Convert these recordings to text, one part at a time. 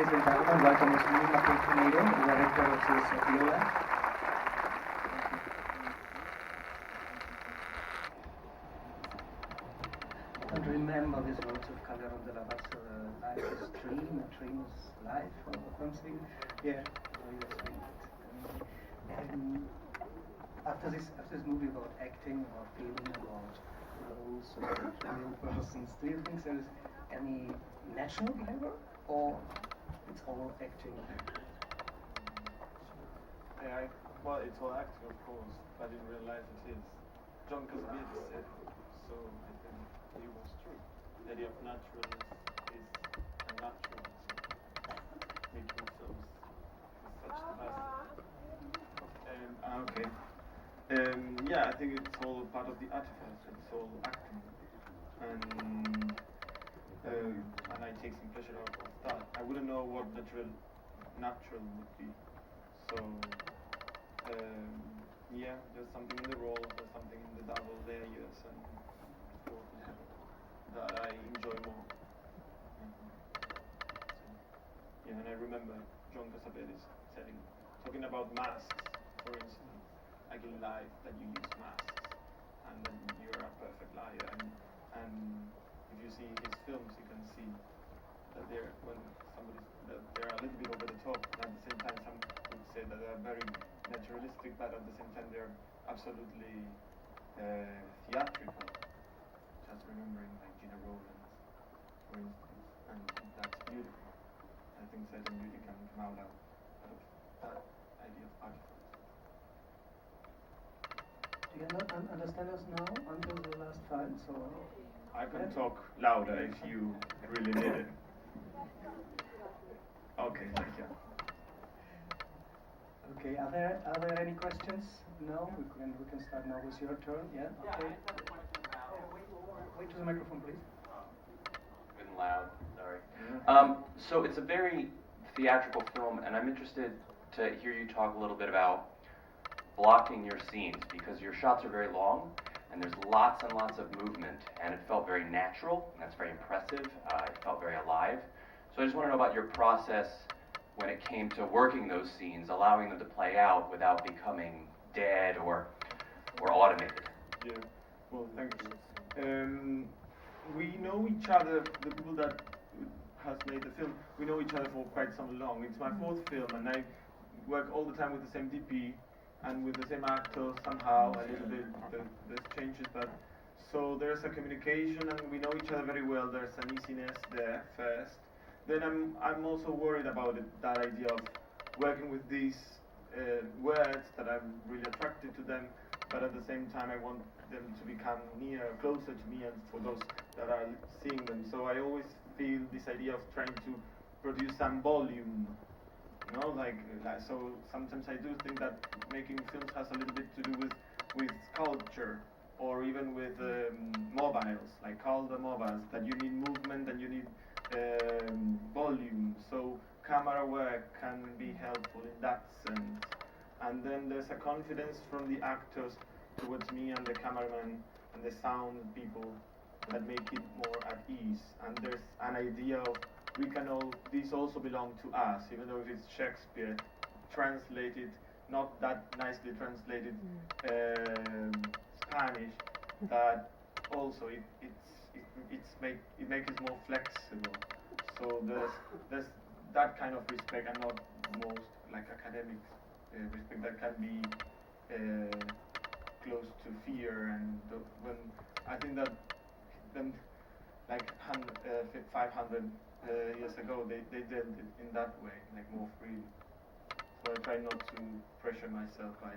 Ladies and gentlemen, welcome to Matías Piñeiro, the director of Viola. I don't remember these words of Calderon de la Barca, life is dream, a dream is life, or something. Yeah, after this movie about acting, about feeling, about roles, about real persons, do you think there is any natural behavior, or it's all acting? Yeah, well, it's all acting, of course, but in real life it is. John Cassavetes said so, I think he was true. The idea of naturalness is unnatural. Making films is such the best. Okay. Yeah, I think it's all part of the artifice, it's all acting. And I take some pleasure out of that. I wouldn't know what natural would be. So, yeah, there's something in the roles, there's something in the double layers and that I enjoy more. Yeah, and I remember John Cassavetes talking about masks, for instance, like in life, that you use masks, and then you're a perfect liar. And if you see his films, you can see that they're a little bit over the top, and at the same time some would say that they're very naturalistic, but at the same time they're absolutely theatrical. Just remembering like Gina Rowlands, for instance, and that's beautiful. I think certain beauty can come out of that idea of artifice. Do you not understand us now until the last fight? So I can talk louder if you really need it. Okay, thank you. Okay, are there any questions? No, we can start now with your turn. Yeah. Okay. Wait to the microphone, please. Good and loud. Sorry. So it's a very theatrical film, and I'm interested to hear you talk a little bit about blocking your scenes, because your shots are very long, and there's lots and lots of movement, and it felt very natural, and that's very impressive. It felt very alive. So I just want to know about your process when it came to working those scenes, allowing them to play out without becoming dead or automated. Yeah, well, thank you. We know each other, the people that has made the film, we know each other for quite some long. It's my fourth film, and I work all the time with the same DP and with the same actor somehow. A little bit, there's changes, but so there's a communication, and we know each other very well. There's an easiness there first. Then I'm also worried about that idea of working with these words that I'm really attracted to them, but at the same time I want them to become closer to me, and for those that are seeing them. So I always feel this idea of trying to produce some volume, like so sometimes I do think that making films has a little bit to do with sculpture, or even with mobiles, like all the mobiles, that you need movement and you need volume, so camera work can be helpful in that sense. And then there's a confidence from the actors towards me and the cameraman and the sound people that make it more at ease. And there's an idea of these also belong to us, even though if it's Shakespeare translated, not that nicely translated Spanish, that also it makes it more flexible. So there's that kind of respect, and not most like academic respect that can be close to fear. And when I think that then like 500 years ago they did it in that way, like more freely. So I try not to pressure myself by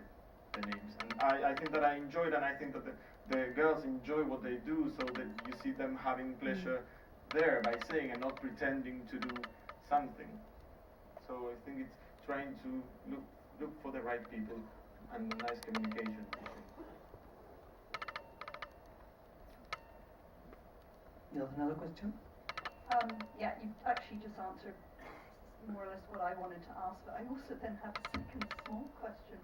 the names, and I think that I enjoy it, and I think that the girls enjoy what they do, so that you see them having pleasure there by saying and not pretending to do something. So I think it's trying to look for the right people and a nice communication. You have another question? Yeah, you actually just answered more or less what I wanted to ask, but I also then have a second small question.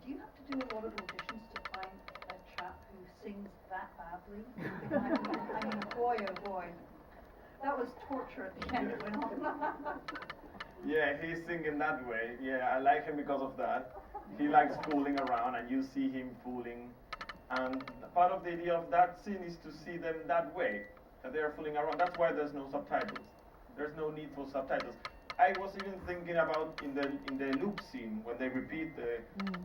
Did you have to do a lot of auditions to find a chap who sings that badly? I mean, boy, oh boy. That was torture at the end. It went on. Yeah, he's singing that way. Yeah, I like him because of that. He likes fooling around, and you see him fooling. And part of the idea of that scene is to see them that way, that they are fooling around. That's why there's no subtitles. There's no need for subtitles. I was even thinking about in the loop scene when they repeat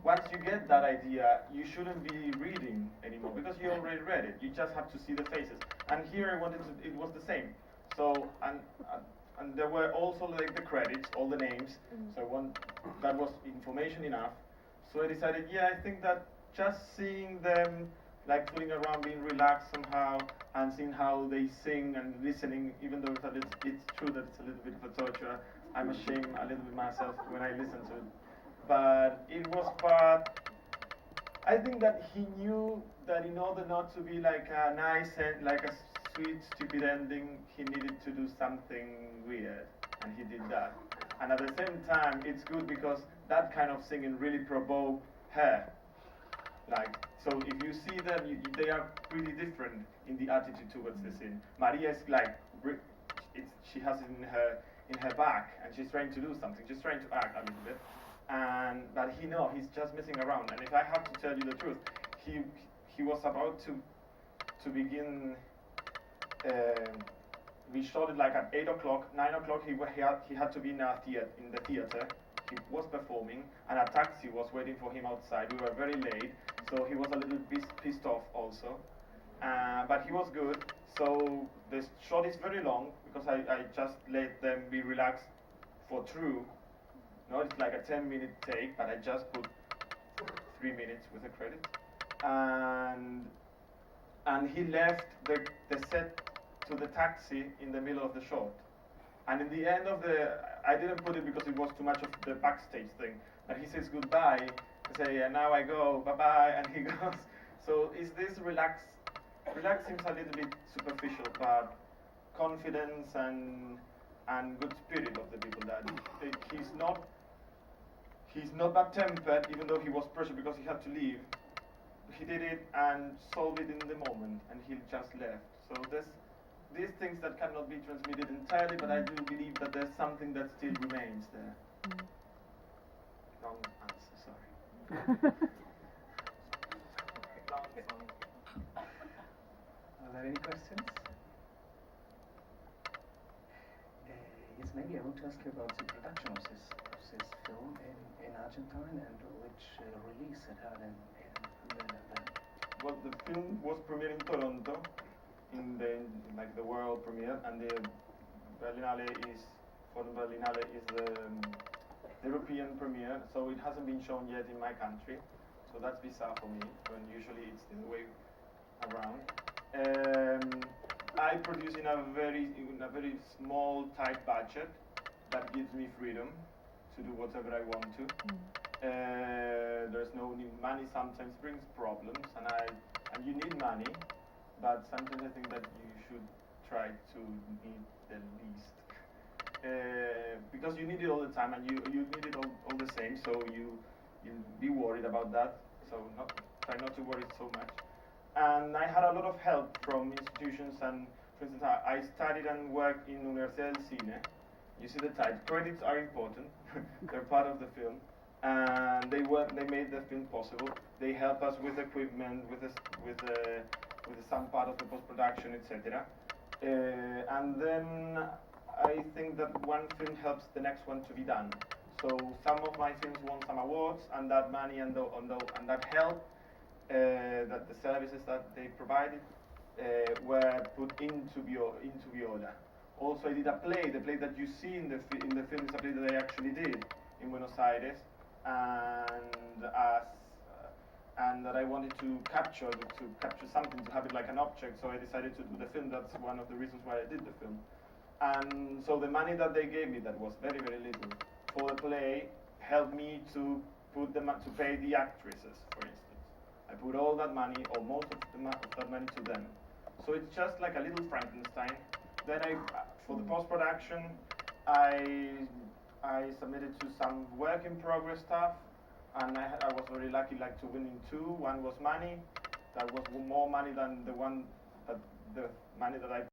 once you get that idea, you shouldn't be reading anymore because you already read it. You just have to see the faces. And here I wanted to, it was the same. So and there were also like the credits, all the names. So that was information enough. So I decided, yeah, I think that just seeing them like fooling around, being relaxed somehow, and seeing how they sing and listening, even though it's true that it's a little bit of a torture. I'm ashamed a little bit myself when I listen to it. But it was part, I think that he knew that in order not to be like a nice end, like a sweet, stupid ending, he needed to do something weird. And he did that. And at the same time, it's good because that kind of singing really provoked her. Like, so if you see them, they are pretty different in the attitude towards the scene. Maria is like, she has it in her back, and she's trying to do something. She's trying to act a little bit, but he's just messing around. And if I have to tell you the truth, he was about to begin. We shot it like at 8 o'clock, 9 o'clock. He had to be in the theater. He was performing, and a taxi was waiting for him outside. We were very late, so he was a little pissed off also. But he was good. So the shot is very long because I just let them be relaxed for true. No, it's like a 10-minute take, but I just put 3 minutes with the credits. And he left the set to the taxi in the middle of the shot. And in the end of I didn't put it because it was too much of the backstage thing. But he says goodbye, I say, and now I go, bye-bye, and he goes. So is this relax seems a little bit superficial, but confidence and good spirit of the people that he's not bad-tempered, even though he was pressured because he had to leave. He did it and solved it in the moment, and he just left. So these things that cannot be transmitted entirely, but I do believe that there's something that still remains there. Long answer, sorry. Are there any questions? Yes, maybe I want to ask you about the production of this film in Argentine and which release it had in Well, the film was premiered in Toronto, in the world premiere, and the Berlinale is the European premiere, so it hasn't been shown yet in my country, so that's bizarre for me, when usually it's the other way around. I produce in a very small, tight budget that gives me freedom to do whatever I want to. There's no need. Money sometimes brings problems, and you need money, but sometimes I think that you should try to need the least. Because you need it all the time, and you need it all the same, so you'll be worried about that, so try not to worry so much. And I had a lot of help from institutions, and for instance, I studied and worked in Universidad del Cine. You see the title. Credits are important. They're part of the film. And they made the film possible. They help us with equipment, with some part of the post-production, etc. And then I think that one film helps the next one to be done. So some of my films won some awards, and that money and that help, that the services that they provided were put into Viola. Also, I did a play. The play that you see in the film is a play that I actually did in Buenos Aires, and that I wanted to capture something, to have it like an object. So I decided to do the film. That's one of the reasons why I did the film. And so the money that they gave me, that was very, very little, for the play, helped me to pay the actresses, for instance. I put all that money, or most of that money, to them. So it's just like a little Frankenstein. Then for the post-production, I submitted to some work in progress stuff, and I was very lucky, like, to win in two. One was money, that was more money than the money that I